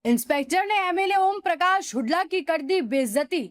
Inspector ने MLA Om Prakash Hooda की कर दी बेइज्जती।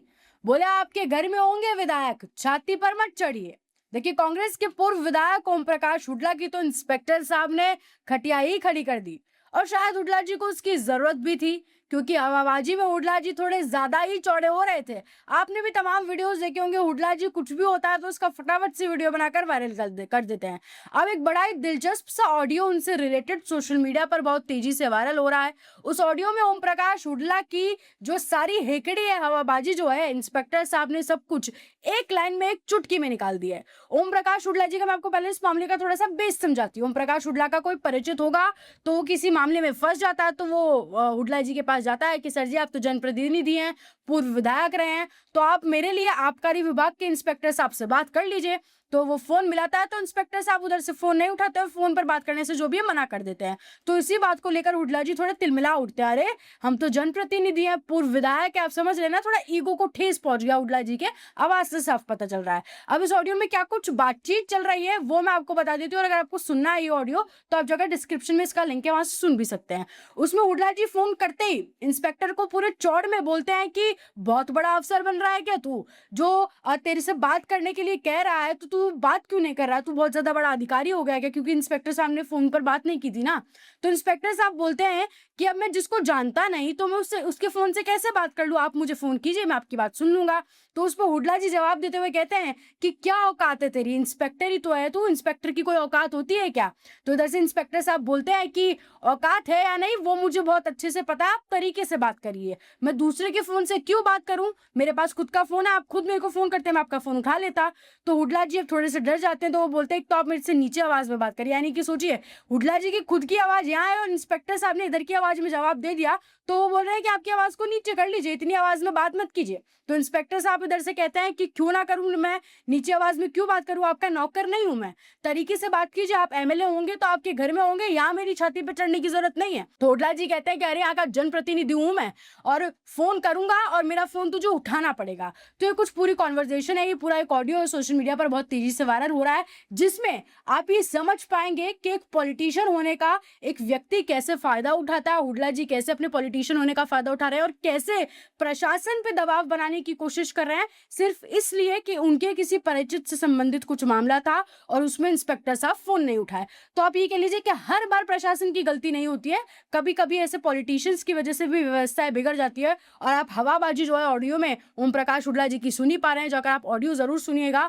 बोले आपके घर में होंगे विधायक, छाती पर मत चढ़िए। देखिए, कांग्रेस के पूर्व विधायक ओम प्रकाश हुड्डा की तो इंस्पेक्टर साहब ने खटिया ही खड़ी कर दी। और शायद हुड्डा जी को उसकी जरूरत भी थी, क्योंकि हवाबाजी में हुड्डा जी थोड़े ज्यादा ही चौड़े हो रहे थे। आपने भी तमाम वीडियोस देखे होंगे, हुड्डा जी कुछ भी होता है तो उसका फटाफट से वीडियो बनाकर वायरल कर देते हैं। अब एक बड़ा ही दिलचस्प सा ऑडियो उनसे रिलेटेड सोशल मीडिया पर बहुत तेजी से वायरल हो रहा है। उस ऑडियो में ओम प्रकाश हुड्डा की जो सारी हेकड़ी है, हवाबाजी जो है, इंस्पेक्टर साहब ने सब कुछ एक लाइन में, एक चुटकी में निकाल दिया है। ओम प्रकाश हुड्डा जी का मैं आपको पहले इस मामले का थोड़ा सा बेस समझाती हूँ। ओम प्रकाश हुड्डा का कोई परिचित होगा तो वो किसी मामले में फंस जाता है तो वो हुड्डा जी के पास जाता है कि सर जी, आप तो जनप्रतिनिधि हैं, पूर्व विधायक रहे हैं, तो आप मेरे लिए आबकारी विभाग के इंस्पेक्टर साहब से बात कर लीजिए। तो वो फोन मिलाता है तो इंस्पेक्टर साहब उधर से फोन नहीं उठाते, फोन पर बात करने से जो भी है मना कर देते हैं। तो इसी बात को लेकर हुड्डा जी थोड़े तिलमिला उठते हैं। अरे, हम तो जनप्रतिनिधि हैं, पूर्व विधायक है, आप समझ लेना। थोड़ा ईगो को ठेस पहुंच गया हुड्डा जी के, आवाज से साफ पता चल रहा है। अब इस ऑडियो में क्या कुछ बातचीत चल रही है वो मैं आपको बता देती हूँ, और अगर आपको सुनना है ये ऑडियो तो आप जाकर डिस्क्रिप्शन में इसका लिंक है, वहां से सुन भी सकते हैं। उसमें हुड्डा जी फोन करते ही इंस्पेक्टर को पूरे चौड़ में बोलते हैं कि बहुत बड़ा अफसर बन रहा है क्या तू, जो तेरे से बात करने के लिए कह रहा है तो तू बात क्यों नहीं कर रहा, तू बहुत ज्यादा बड़ा अधिकारी हो गया क्या? क्योंकि इंस्पेक्टर साहब ने फोन पर बात नहीं की थी ना। तो इंस्पेक्टर साहब बोलते हैं कि अब मैं जिसको जानता नहीं तो मैं उससे उसके फोन से कैसे बात कर लूं, आप मुझे फोन कीजिए, मैं आपकी बात सुन लूंगा। तो उस पर हुड्डा जी जवाब देते हुए कहते हैं कि क्या औकात है तेरी, इंस्पेक्टर ही तो है तू, इंस्पेक्टर की कोई औकात होती है क्या? तो इधर से इंस्पेक्टर साहब बोलते हैं कि औकात है या नहीं वो मुझे बहुत अच्छे से पता है, आप तरीके से बात करिए। मैं दूसरे के फोन से क्यों बात करूं, मेरे पास खुद का फोन है, आप खुद मेरे को फोन करते हैं, मैं आपका फोन उठा लेता। तो हुड्डा जी अब थोड़े से डर जाते हैं, तो वो बोलते हैं तो आप मेरे से नीचे आवाज में बात करिए। यानी कि सोचिए, हुड्डा जी की खुद की आवाज यहाँ है और इंस्पेक्टर साहब ने इधर की आवाज में जवाब दे दिया। तो वो बोल रहे हैं कि आपकी आवाज को नीचे कर लीजिए, इतनी आवाज में बात मत कीजिए। तो इंस्पेक्टर साहब इधर से कहते हैं कि क्यों ना करूं, मैं नीचे आवाज में क्यों बात करूं, आपका नौकर नहीं हूं मैं, तरीके से बात कीजिए। आप एमएलए होंगे तो आपके घर में होंगे, यहाँ मेरी छाती पे चढ़ने की जरूरत नहीं है। तो हुड्डा जी कहते हैं कि अरे, यहाँ का जनप्रतिनिधि हूं मैं और फोन करूंगा और मेरा फोन तुझे उठाना पड़ेगा। तो ये कुछ पूरी कॉन्वर्जेशन है, ये पूरा एक ऑडियो सोशल मीडिया पर बहुत तेजी से वायरल हो रहा है, जिसमें आप ये समझ पाएंगे कि एक पॉलिटिशियन होने का एक व्यक्ति कैसे फायदा उठाता है, हुड्डा जी कैसे अपने पॉलिटिशियन होने का फायदा उठा रहे हैं और कैसे प्रशासन पे दबाव बनाने की कोशिश कर रहे हैं, सिर्फ इसलिए कि उनके किसी परिचित से संबंधित कुछ मामला था और उसमें इंस्पेक्टर साहब फोन नहीं उठाए। तो आप ये कह लीजिए कि हर बार प्रशासन की गलती नहीं होती है, कभी कभी ऐसे पॉलिटिशियंस की वजह से भी व्यवस्थाएं बिगड़ जाती है। और आप हवाबाजी जो है ऑडियो में ओम प्रकाश हुड्डा जी की सुनी पा रहे हैं, जो अगर आप ऑडियो जरूर सुनिएगा